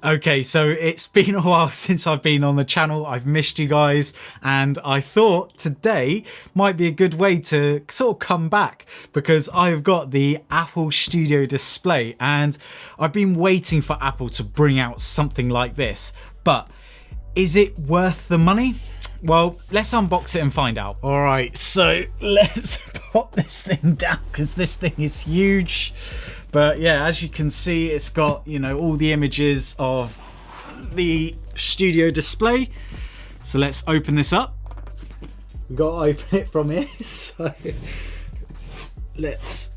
Okay, so it's been a while since I've been on the channel. I've missed you guys, and I thought today might be a good way to sort of come back because I've got the Apple Studio Display and I've been waiting for Apple to bring out something like this. But is it worth the money? Well, let's unbox it and find out. All right, so let's pop this thing down because this thing is huge. But yeah, as you can see, it's got, you know, all the images of the studio display. So let's open this up. We've got to open it from here. So let's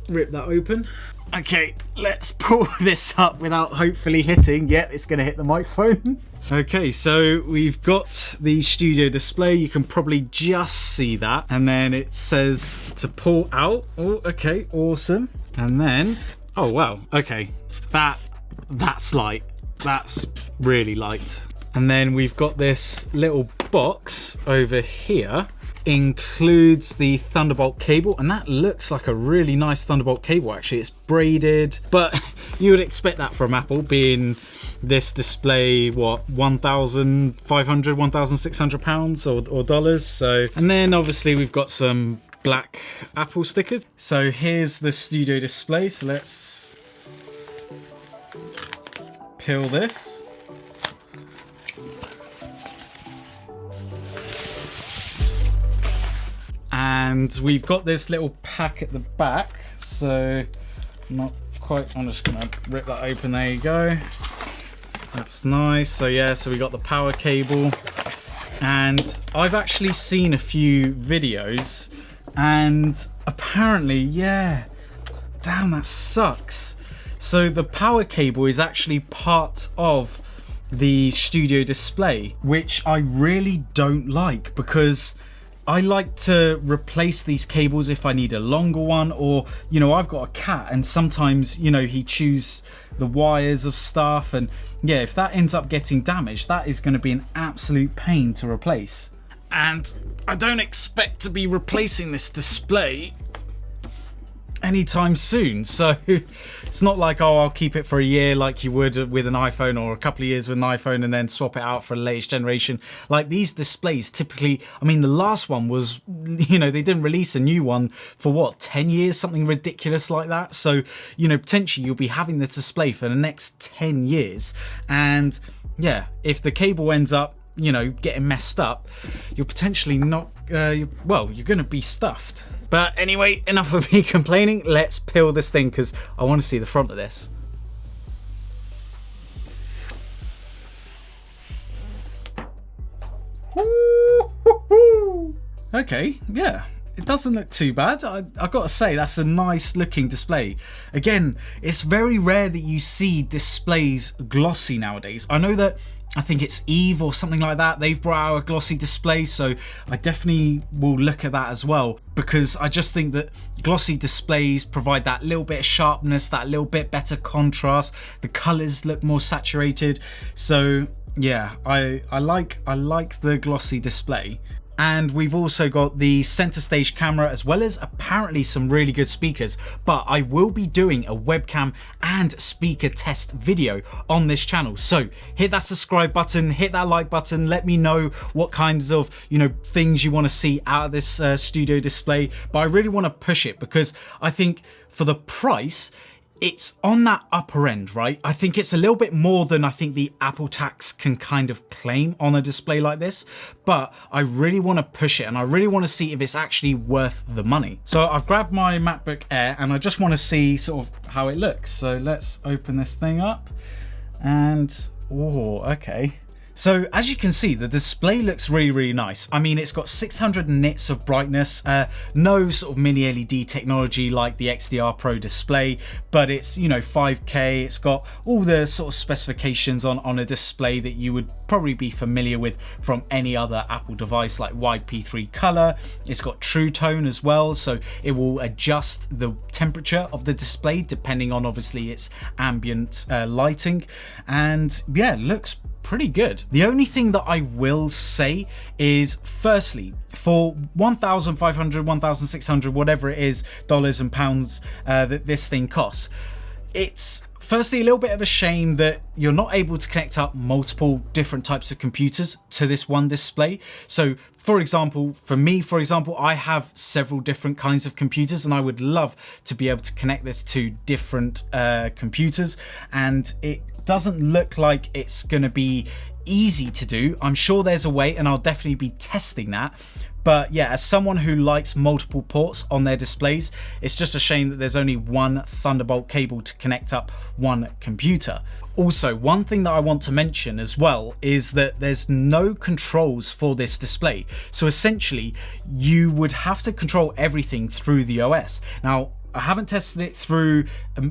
rip that open. Okay, let's pull this up without hopefully hitting. Yeah, it's going to hit the microphone. Okay, so we've got the studio display. You can probably just see that. And then it says to pull out. Oh, okay, awesome. And then, oh wow, okay, that's light. That's really light. And then we've got this little box over here. Includes the Thunderbolt cable, and that looks like a really nice Thunderbolt cable actually. It's braided, but you would expect that from Apple, being this display, what, 1,500, 1,600 pounds or dollars. So, and then obviously we've got some black Apple stickers. So here's the studio display. So let's peel this. And we've got this little pack at the back. So not quite, I'm just gonna rip that open. There you go. That's nice. So yeah, so we got the power cable, and I've actually seen a few videos, and apparently, yeah, damn, that sucks. So the power cable is actually part of the studio display, which I really don't like, because I like to replace these cables if I need a longer one, or, you know, I've got a cat and sometimes, you know, he chews the wires of stuff, and yeah, if that ends up getting damaged, that is going to be an absolute pain to replace. And I don't expect to be replacing this display anytime soon, so it's not like, oh, I'll keep it for a year like you would with an iPhone, or a couple of years with an iPhone and then swap it out for the latest generation. Like, these displays typically, I mean, the last one was, you know, they didn't release a new one for what, 10 years, something ridiculous like that. So, you know, potentially you'll be having this display for the next 10 years, and yeah, if the cable ends up, you know, getting messed up, you're potentially not, well, you're going to be stuffed. But anyway, enough of me complaining. Let's peel this thing because I want to see the front of this. Okay, yeah. It doesn't look too bad. I've got to say, that's a nice looking display. Again, it's very rare that you see displays glossy nowadays. I know that, I think it's Eve or something like that, they've brought out a glossy display, so I definitely will look at that as well, because I just think that glossy displays provide that little bit of sharpness, that little bit better contrast, the colors look more saturated. So yeah, I like the glossy display. And we've also got the center stage camera, as well as apparently some really good speakers. But I will be doing a webcam and speaker test video on this channel. So hit that subscribe button, hit that like button. Let me know what kinds of, you know, things you want to see out of this studio display. But I really want to push it because I think for the price, it's on that upper end, right? I think it's a little bit more than I think the Apple tax can kind of claim on a display like this, but I really want to push it and I really want to see if it's actually worth the money. So I've grabbed my MacBook Air and I just want to see sort of how it looks. So let's open this thing up and, oh, okay. So as you can see, the display looks really nice. I mean, it's got 600 nits of brightness, no sort of mini LED technology like the XDR Pro display, but it's, you know, 5K. It's got all the sort of specifications on a display that you would probably be familiar with from any other Apple device, like wide P3 color. It's got True Tone as well, so it will adjust the temperature of the display depending on obviously its ambient lighting, and yeah, it looks pretty good. The only thing that I will say is, firstly, for 1,500, 1,600, whatever it is, dollars and pounds that this thing costs, It's firstly a little bit of a shame that you're not able to connect up multiple different types of computers to this one display. So for example, for me, I have several different kinds of computers, and I would love to be able to connect this to different computers, and it doesn't look like it's going to be easy to do. I'm sure there's a way, and I'll definitely be testing that. But yeah, as someone who likes multiple ports on their displays, it's just a shame that there's only one Thunderbolt cable to connect up one computer. Also, one thing that I want to mention as well is that there's no controls for this display. So essentially, you would have to control everything through the OS. Now, I haven't tested it through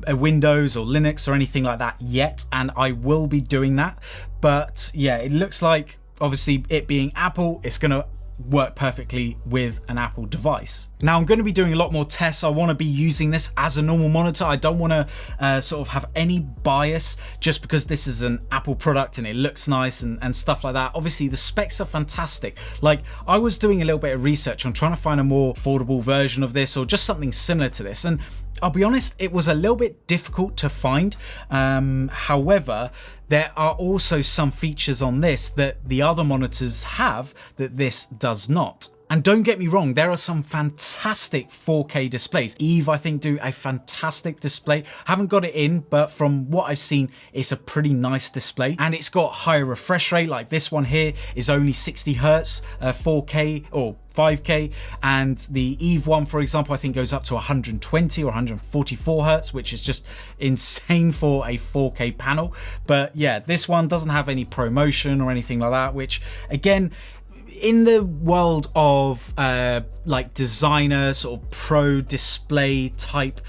a Windows or Linux or anything like that yet, and I will be doing that. But yeah, it looks like, obviously it being Apple, it's going to work perfectly with an Apple device. Now I'm going to be doing a lot more tests. I want to be using this as a normal monitor. I don't want to sort of have any bias just because this is an Apple product and it looks nice and stuff like that. Obviously the specs are fantastic. Like, I was doing a little bit of research on trying to find a more affordable version of this or just something similar to this, and I'll be honest, it was a little bit difficult to find. However, there are also some features on this that the other monitors have that this does not. And don't get me wrong, there are some fantastic 4K displays. Eve, I think, do a fantastic display. Haven't got it in, but from what I've seen, it's a pretty nice display. And it's got higher refresh rate, like this one here is only 60 Hertz, 4K or 5K. And the Eve one, for example, I think goes up to 120 or 144 Hertz, which is just insane for a 4K panel. But yeah, this one doesn't have any promotion or anything like that, which again, in the world of like designer sort of pro display type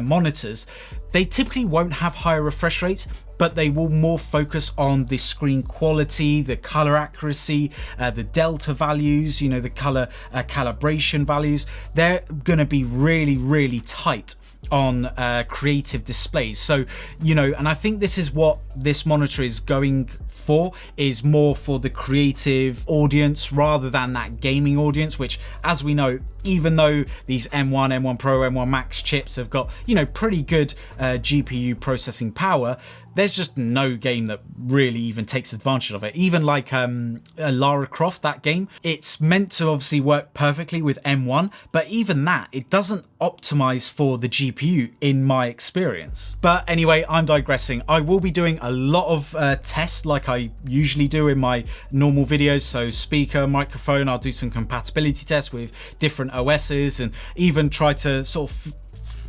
monitors, they typically won't have higher refresh rates, but they will more focus on the screen quality, the color accuracy, the delta values, you know, the color calibration values. They're going to be really, really tight on creative displays. So, you know, and I think this is what this monitor is going for, is more for the creative audience rather than that gaming audience, which, as we know, even though these M1, M1 Pro, M1 Max chips have got, you know, pretty good GPU processing power, there's just no game that really even takes advantage of it. Even like Lara Croft, that game, it's meant to obviously work perfectly with M1, but even that, it doesn't optimize for the GPU in my experience. But anyway, I'm digressing. I will be doing a lot of tests like I usually do in my normal videos. So speaker, microphone, I'll do some compatibility tests with different OSs and even try to sort of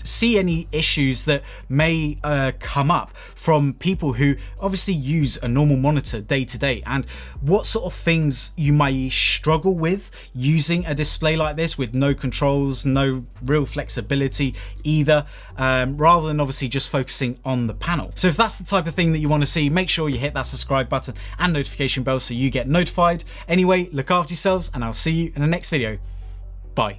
see any issues that may come up from people who obviously use a normal monitor day to day, and what sort of things you may struggle with using a display like this with no controls, no real flexibility either, rather than obviously just focusing on the panel. So if that's the type of thing that you want to see, make sure you hit that subscribe button and notification bell so you get notified. Anyway, look after yourselves, and I'll see you in the next video.